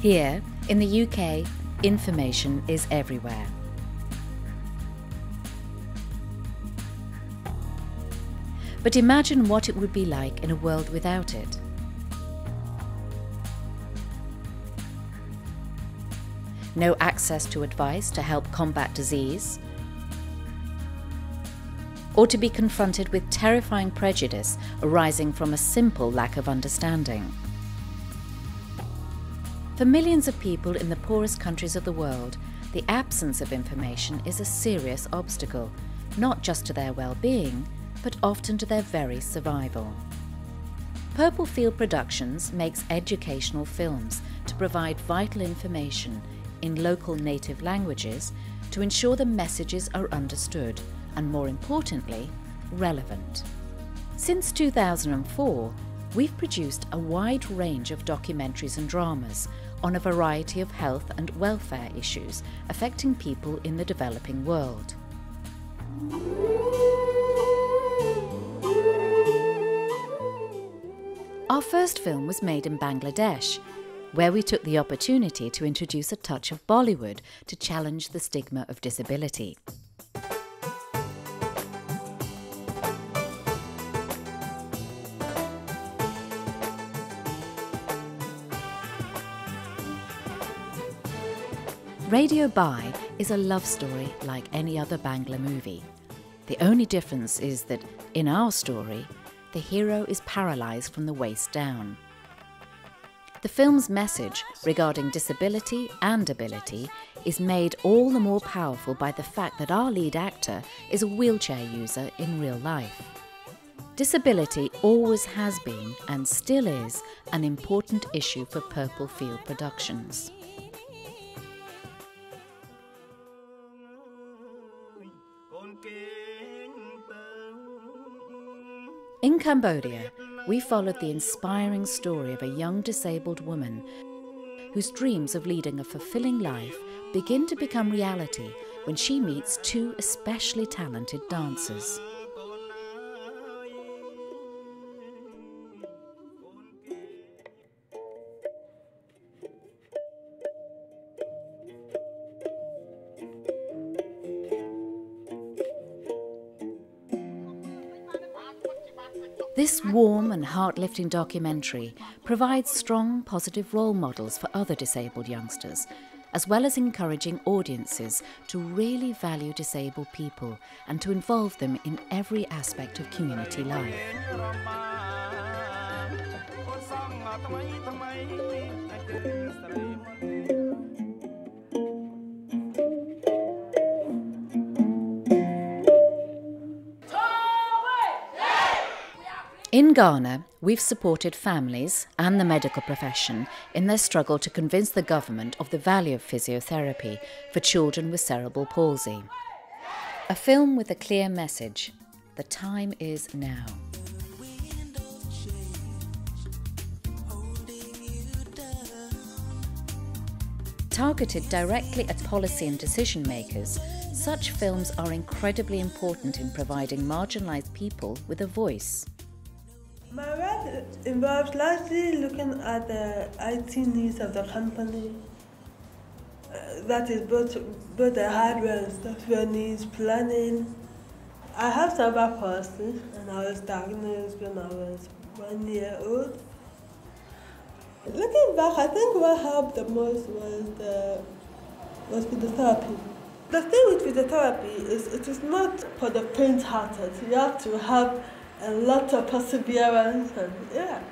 Here, in the UK, information is everywhere. But imagine what it would be like in a world without it. No access to advice to help combat disease, or to be confronted with terrifying prejudice arising from a simple lack of understanding. For millions of people in the poorest countries of the world, the absence of information is a serious obstacle, not just to their well-being, but often to their very survival. Purple Field Productions makes educational films to provide vital information in local native languages to ensure the messages are understood and, more importantly, relevant. Since 2004, we've produced a wide range of documentaries and dramas on a variety of health and welfare issues affecting people in the developing world. Our first film was made in Bangladesh, where we took the opportunity to introduce a touch of Bollywood to challenge the stigma of disability. Radio Bai is a love story like any other Bangla movie. The only difference is that, in our story, the hero is paralysed from the waist down. The film's message regarding disability and ability is made all the more powerful by the fact that our lead actor is a wheelchair user in real life. Disability always has been, and still is, an important issue for Purple Field Productions. In Cambodia, we followed the inspiring story of a young disabled woman whose dreams of leading a fulfilling life begin to become reality when she meets two especially talented dancers. This warm and heart-lifting documentary provides strong, positive role models for other disabled youngsters, as well as encouraging audiences to really value disabled people and to involve them in every aspect of community life. In Ghana, we've supported families and the medical profession in their struggle to convince the government of the value of physiotherapy for children with cerebral palsy. A film with a clear message: the time is now. Targeted directly at policy and decision makers, such films are incredibly important in providing marginalised people with a voice. My work involves largely looking at the IT needs of the company. That is both the hardware and software needs, planning. I have cerebral palsy, and I was diagnosed when I was 1 year old. Looking back, I think what helped the most was physiotherapy. The thing with physiotherapy is it is not for the faint-hearted. You have to have a lot of perseverance, and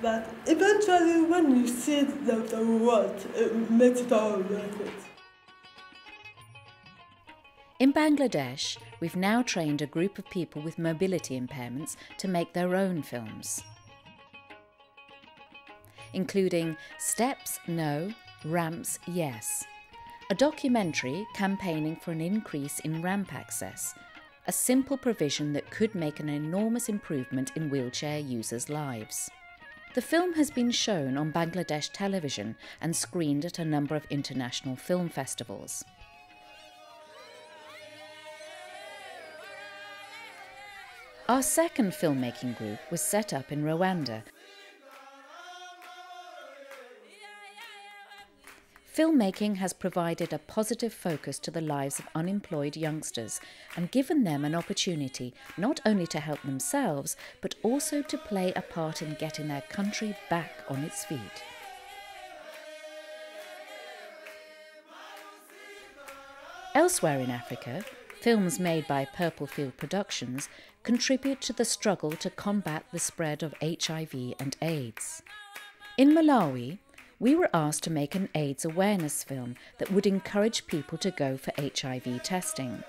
but eventually when you see the reward, it makes it all worth it. In Bangladesh, we've now trained a group of people with mobility impairments to make their own films, including Steps No, Ramps Yes, a documentary campaigning for an increase in ramp access, a simple provision that could make an enormous improvement in wheelchair users' lives. The film has been shown on Bangladesh television and screened at a number of international film festivals. Our second filmmaking group was set up in Rwanda Filmmaking has provided a positive focus to the lives of unemployed youngsters and given them an opportunity not only to help themselves, but also to play a part in getting their country back on its feet. Elsewhere in Africa, films made by Purple Field Productions contribute to the struggle to combat the spread of HIV and AIDS. In Malawi, we were asked to make an AIDS awareness film that would encourage people to go for HIV testing.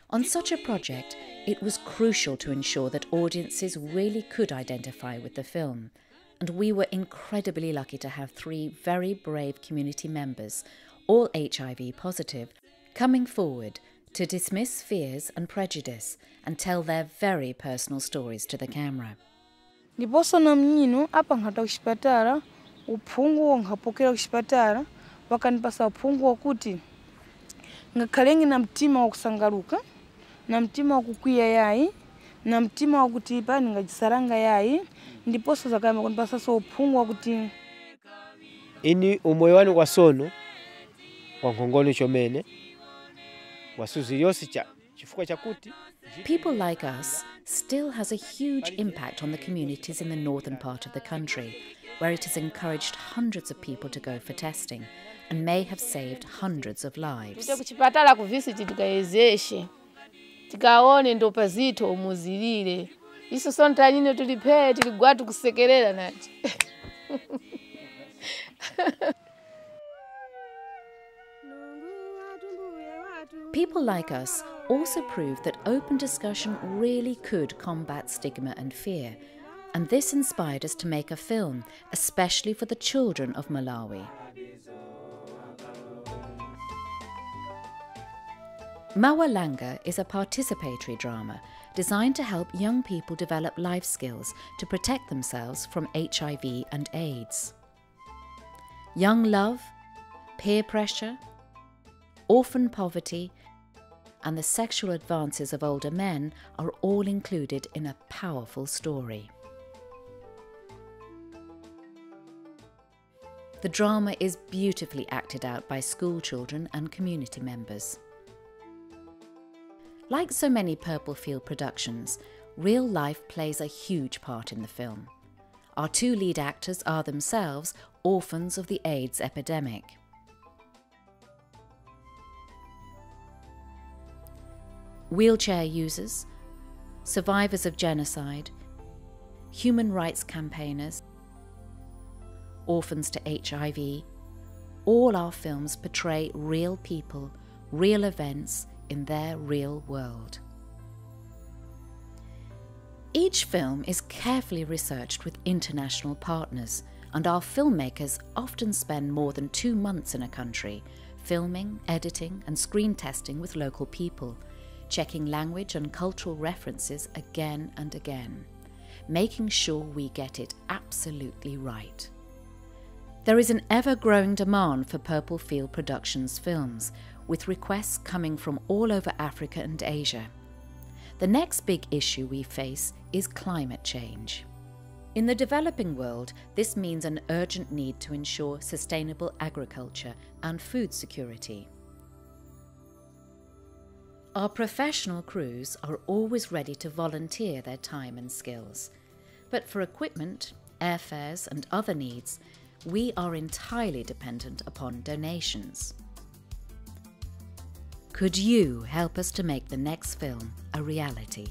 On such a project, it was crucial to ensure that audiences really could identify with the film, and we were incredibly lucky to have 3 very brave community members, all HIV positive, coming forward to dismiss fears and prejudice and tell their very personal stories to the camera. Ndiposo na mnyino apa ngata kuchipatala uphungu ngapokera kuchipatala wakanipasa uphungu wakuti ngakhale ngina mtima wakusangaluka na mtima wakukwiya yayi na mtima wakuti pani ngajisaranga yayi ndiposo zakama kunipasa so uphungu wakuti ini umoyo wanu kwa sono kwa nkongolo chomene wasuzi yosi cha chifukwa chakuti. People Like Us still has a huge impact on the communities in the northern part of the country, where it has encouraged hundreds of people to go for testing and may have saved hundreds of lives. Kuchipatala kuvisiti tikayezeshe tikaone ndopa zito umuzilile iso sonta nyine tuliphe tiligwatu kusekerera nati. People Like Us also proved that open discussion really could combat stigma and fear, and this inspired us to make a film, especially for the children of Malawi. Mawalanga is a participatory drama designed to help young people develop life skills to protect themselves from HIV and AIDS. Young love, peer pressure, orphan poverty, and the sexual advances of older men are all included in a powerful story. The drama is beautifully acted out by school children and community members. Like so many Purple Field productions, real life plays a huge part in the film. Our 2 lead actors are themselves orphans of the AIDS epidemic. Wheelchair users, survivors of genocide, human rights campaigners, orphans to HIV, all our films portray real people, real events in their real world. Each film is carefully researched with international partners, and our filmmakers often spend more than 2 months in a country, filming, editing, and screen testing with local people, checking language and cultural references again and again, making sure we get it absolutely right. There is an ever-growing demand for Purple Field Productions films, with requests coming from all over Africa and Asia. The next big issue we face is climate change. In the developing world, this means an urgent need to ensure sustainable agriculture and food security. Our professional crews are always ready to volunteer their time and skills, but for equipment, airfares and other needs, we are entirely dependent upon donations. Could you help us to make the next film a reality?